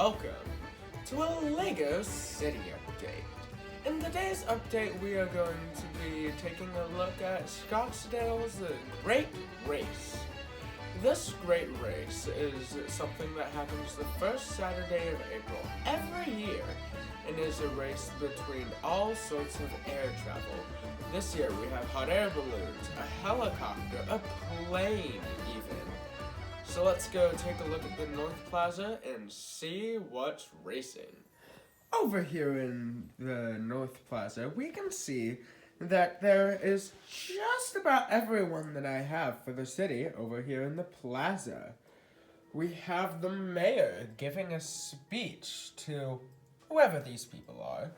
welcome to a LEGO City update. In today's update, we are going to be taking a look at Scottsdale's Great Race. This Great Race is something that happens the first Saturday of April every year, and is a race between all sorts of air travel. This year we have hot air balloons, a helicopter, a plane even. So let's go take a look at the North Plaza and see what's racing. Over here in the North Plaza, we can see that there is just about everyone that I have for the city over here in the plaza. We have the mayor giving a speech to whoever these people are.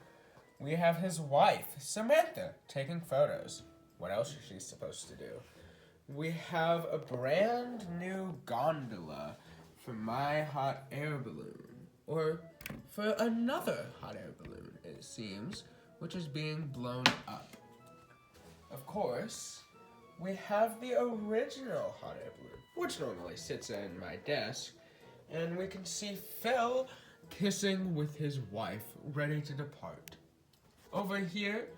We have his wife, Samantha, taking photos. What else is she supposed to do? We have a brand new gondola for my hot air balloon, or for another hot air balloon, it seems, which is being blown up. Of course, we have the original hot air balloon, which normally sits in my desk, and we can see Phil kissing with his wife, ready to depart. Over here,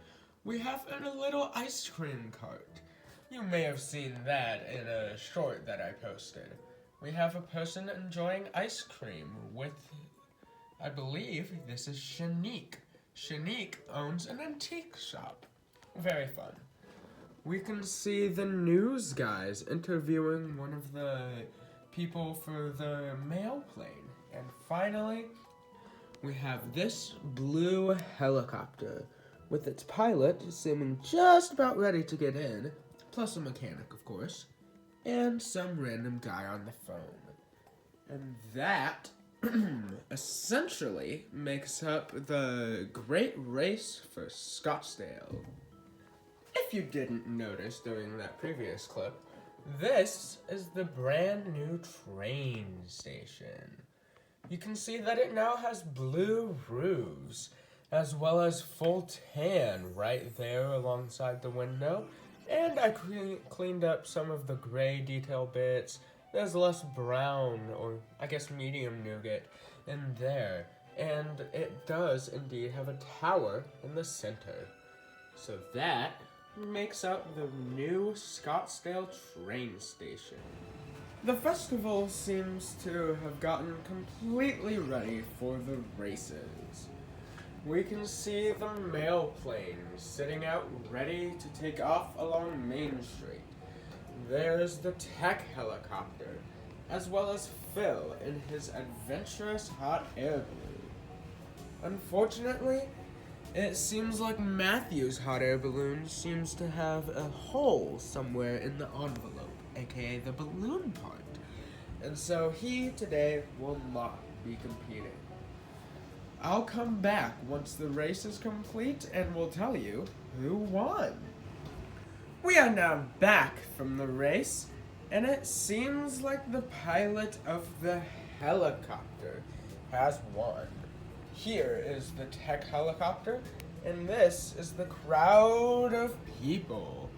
we have a little ice cream cart. You may have seen that in a short that I posted. We have a person enjoying ice cream with, I believe this is Shanique. Shanique owns an antique shop. Very fun. We can see the news guys interviewing one of the people for the mail plane. And finally, we have this blue helicopter with its pilot seeming just about ready to get in, plus a mechanic, of course, and some random guy on the phone. And that essentially makes up the Great Race for Scottsdale. If you didn't notice during that previous clip, this is the brand new train station. You can see that it now has blue roofs, as well as full tan right there alongside the window. And I cleaned up some of the gray detail bits. There's less brown, or I guess medium nougat, in there. And it does indeed have a tower in the center. So that makes up the new Scottsdale train station. The festival seems to have gotten completely ready for the races. We can see the mail plane sitting out ready to take off along Main Street. There's the tech helicopter, as well as Phil in his adventurous hot air balloon. Unfortunately, it seems like Matthew's hot air balloon seems to have a hole somewhere in the envelope, aka the balloon part. And so he today will not be competing. I'll come back once the race is complete and will tell you who won. We are now back from the race, and it seems like the pilot of the helicopter has won. Here is the tech helicopter, and this is the crowd of people.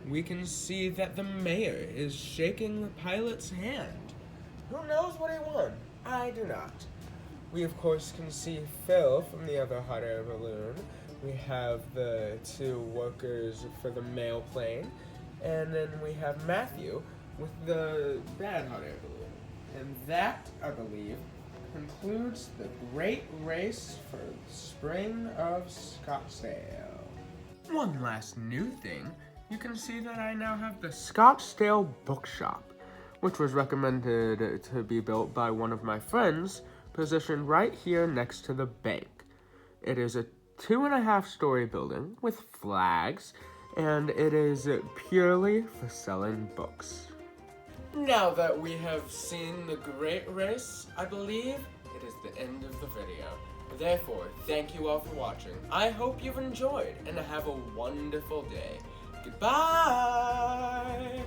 We can see that the mayor is shaking the pilot's hand. Who knows what he won? I do not. We, of course, can see Phil from the other hot air balloon. We have the two workers for the mail plane. And then we have Matthew with the bad hot air balloon. And that, I believe, concludes the Great Race for Spring of Scottsdale. One last new thing. You can see that I now have the Scottsdale Bookshop, which was recommended to be built by one of my friends, positioned right here next to the bank. It is a 2.5-story building with flags, and it is purely for selling books. Now that we have seen the Great Race, I believe it is the end of the video. Therefore, thank you all for watching. I hope you've enjoyed, and have a wonderful day. Goodbye!